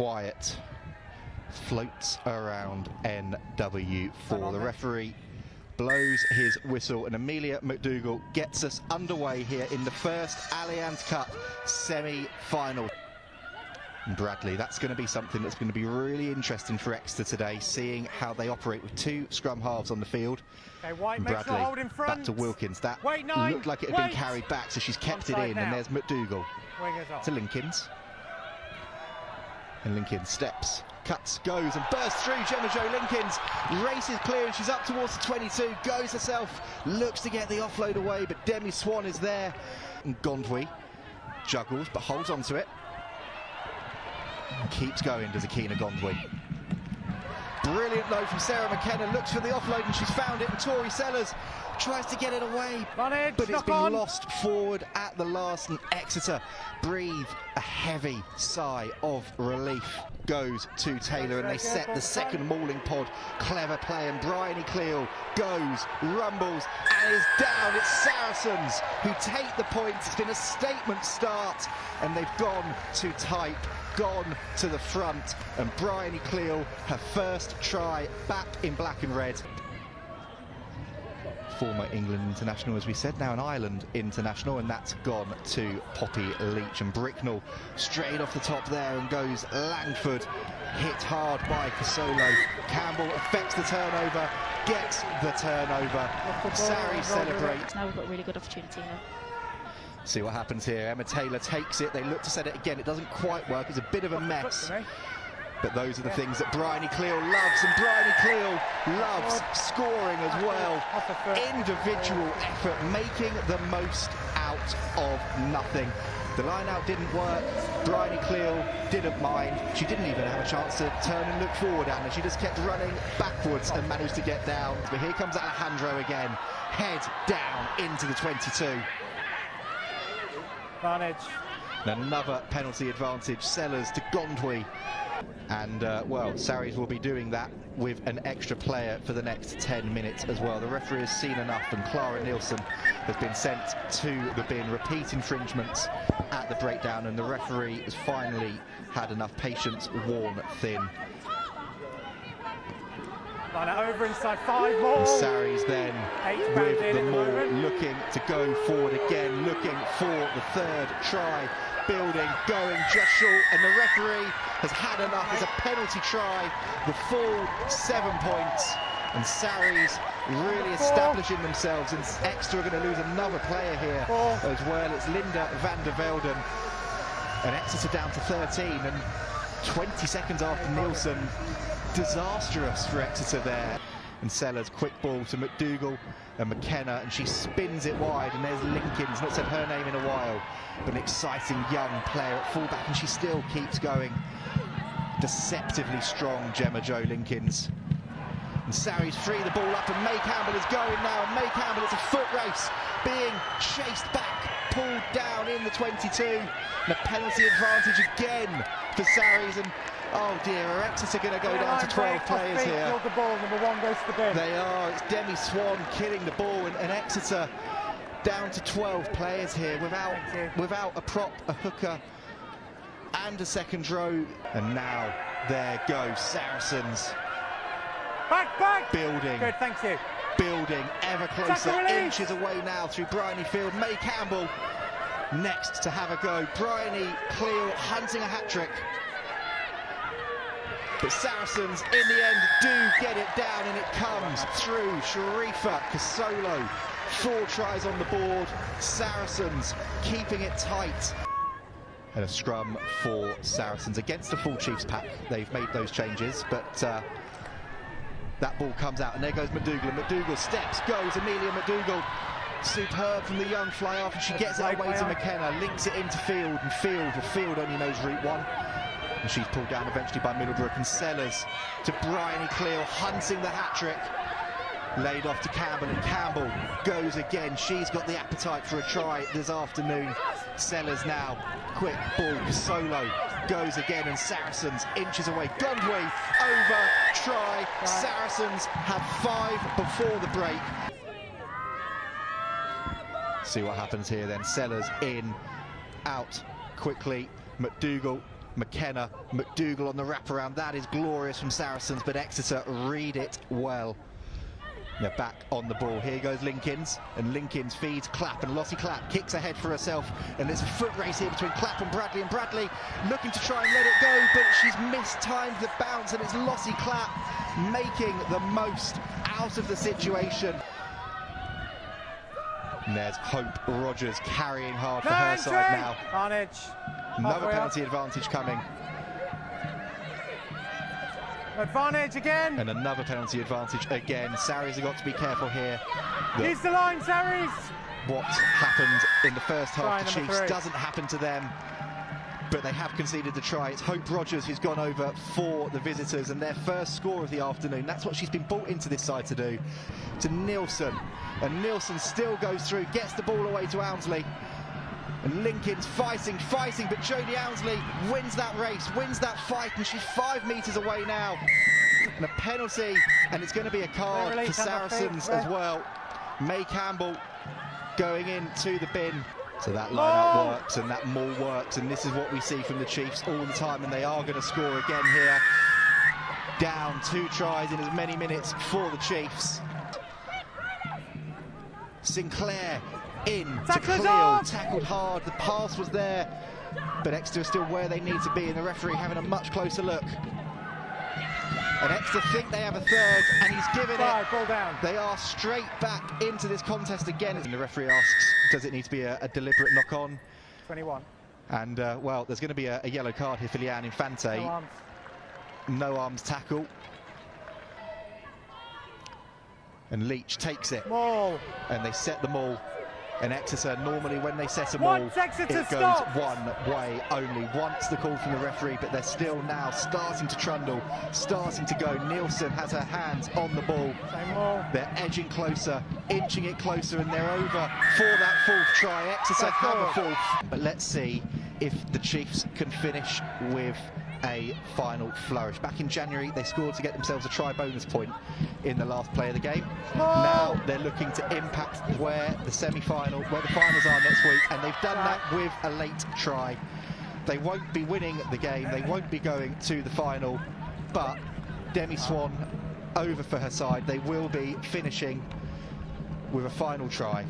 quiet floats around NW4. The referee blows his whistle and Amelia McDougall gets us underway here in the first Allianz Cup semi-final. Bradley, that's going to be something that's going to be really interesting for Exeter today, seeing how they operate with two scrum halves on the field. Okay, White and makes Bradley hold in front. back to Wilkins. That Nine, looked like it had been carried back, so she's kept it in. Now. And there's McDougall to Linkins. And Linkins steps, cuts, goes and bursts through. Gemma Jo Linkins races clear and she's up towards the 22, goes herself, looks to get the offload away, but Demi Swan is there. And Gondwy juggles but holds on to it. Keeps going, does Akina Gondwy. Brilliant load from Sarah McKenna, looks for the offload and she's found it, and Tori Sellers tries to get it away, but it's been lost forward at the last, and Exeter breathe a heavy sigh of relief. Goes to Taylor and they set the second mauling pod. Clever play, and Bryony Cleal goes, rumbles and is down. It's Saracens who take the points. It's been a statement start and they've gone to type, gone to the front, and Bryony Cleal, her first try back in black and red. Former England international, as we said, now an Ireland international, and that's gone to Poppy Leach. And Bricknell straight off the top there and goes Langford, hit hard by Casolo. Campbell affects the turnover, gets the turnover. Sarri celebrate. Now we've got a really good opportunity here. See what happens here. Emma Taylor takes it, they look to set it again, it doesn't quite work, it's a bit of a mess. But those are the things that Bryony Cleal loves, and Bryony Cleal loves scoring as well. Individual effort, making the most out of nothing. The line out didn't work, Bryony Cleal didn't mind. She didn't even have a chance to turn and look forward, Anna. She just kept running backwards and managed to get down. But here comes Alejandro again, head down into the 22. Advantage. And another penalty advantage, Sellers to Gondwy. And, well, Sarries will be doing that with an extra player for the next 10 minutes as well. The referee has seen enough, and Clara Nielsen has been sent to the bin. Repeat infringements at the breakdown, and the referee has finally had enough patience worn thin. Over inside 5 more. And Sarries then with the maul, looking to go forward again, looking for the third try. Building, going just short, and the referee has had enough. It's a penalty try, the full 7 points, and Sarries really establishing themselves, and Exeter are going to lose another player here as well. It's Linda van der Velden, and Exeter down to 13, and 20 seconds after Nielsen. Disastrous for Exeter there. And Sellers, quick ball to McDougall and McKenna, and she spins it wide, and there's Linkins, not said her name in a while, but an exciting young player at fullback, and she still keeps going. Deceptively strong Gemma Jo Linkins. And Sarries free the ball up, and May Campbell is going now, and May Campbell, it's a foot race, being chased back, pulled down in the 22, and a penalty advantage again for Sarries. And oh dear, are Exeter going to go down to 12 players here? The ball, number 1 goes to the bin. They are. It's Demi Swan killing the ball, and Exeter down to 12 players here without a prop, a hooker, and a second row. And now there goes Saracens. Back. Building. Good, thank you. Building ever closer, inches away now through Bryony Field. May Campbell next to have a go. Bryony Cleal hunting a hat-trick. But Saracens, in the end, do get it down, and it comes through Sharifa Casolo. 4 tries on the board. Saracens keeping it tight. And a scrum for Saracens against the full Chiefs pack. They've made those changes, but that ball comes out, and there goes McDougall. And McDougall steps, goes Amelia McDougall. Superb from the young fly-off, and she gets it away to McKenna, links it into Field, and Field only knows route 1. And she's pulled down eventually by Middlebrook, and Sellers to Bryony Cleal, hunting the hat-trick. Laid off to Campbell, and Campbell goes again. She's got the appetite for a try this afternoon. Sellers now, quick ball, Casolo goes again, and Saracens inches away. Gondwy over, try. Saracens have 5 before the break. See what happens here then. Sellers in, out quickly. McDougall McKenna, McDougall on the wraparound. That is glorious from Saracens, but Exeter read it well. They're back on the ball. Here goes Linkins, and Linkins feeds Clapp, and Lottie Clapp kicks ahead for herself, and there's a foot race here between Clapp and Bradley looking to try and let it go, but she's mistimed the bounce, and it's Lottie Clapp making the most out of the situation. And there's Hope Rogers carrying hard for her side now. Advantage. Another penalty advantage coming. Advantage again. And another penalty advantage again. Sarries have got to be careful here. Use the line, Sarries. What happened in the first half to Chiefs 3. doesn't happen to them, but they have conceded the try. It's Hope Rogers who's gone over for the visitors, and their first score of the afternoon. That's what she's been brought into this side to do. To Nielsen, and Nielsen still goes through, gets the ball away to Ownsley. And Lincoln's fighting, but Jodie Ownsley wins that race, wins that fight, and she's 5 metres away now. And a penalty, and it's going to be a card for Saracens as well. May Campbell going into the bin. So that line-up works, and that maul works, and this is what we see from the Chiefs all the time, and they are going to score again here. Down 2 tries in as many minutes for the Chiefs. Sinclair in to Cleo, tackled hard, the pass was there, but Exeter are still where they need to be, and the referee having a much closer look. And Exeter think they have a third, and he's given it. Ball down. They are straight back into this contest again, and the referee asks, does it need to be a deliberate knock-on? 21. And, well, there's going to be a yellow card here for Leanne Infante. No arms. No arms tackle. And Leach takes it. Maul. And they set the maul. And Exeter, normally when they set a maul, it goes one way only. Once the call from the referee, but they're still now starting to trundle, starting to go. Nielsen has her hands on the ball. They're edging closer, inching it closer, and they're over for that 4th try. Exeter have a 4th. But let's see if the Chiefs can finish with a final flourish. Back in January, they scored to get themselves a try bonus point in the last play of the game. Now they're looking to impact where the semi-final, where the finals are next week, and they've done that with a late try. They won't be winning the game, they won't be going to the final, but Demi Swan over for her side. They will be finishing with a final try.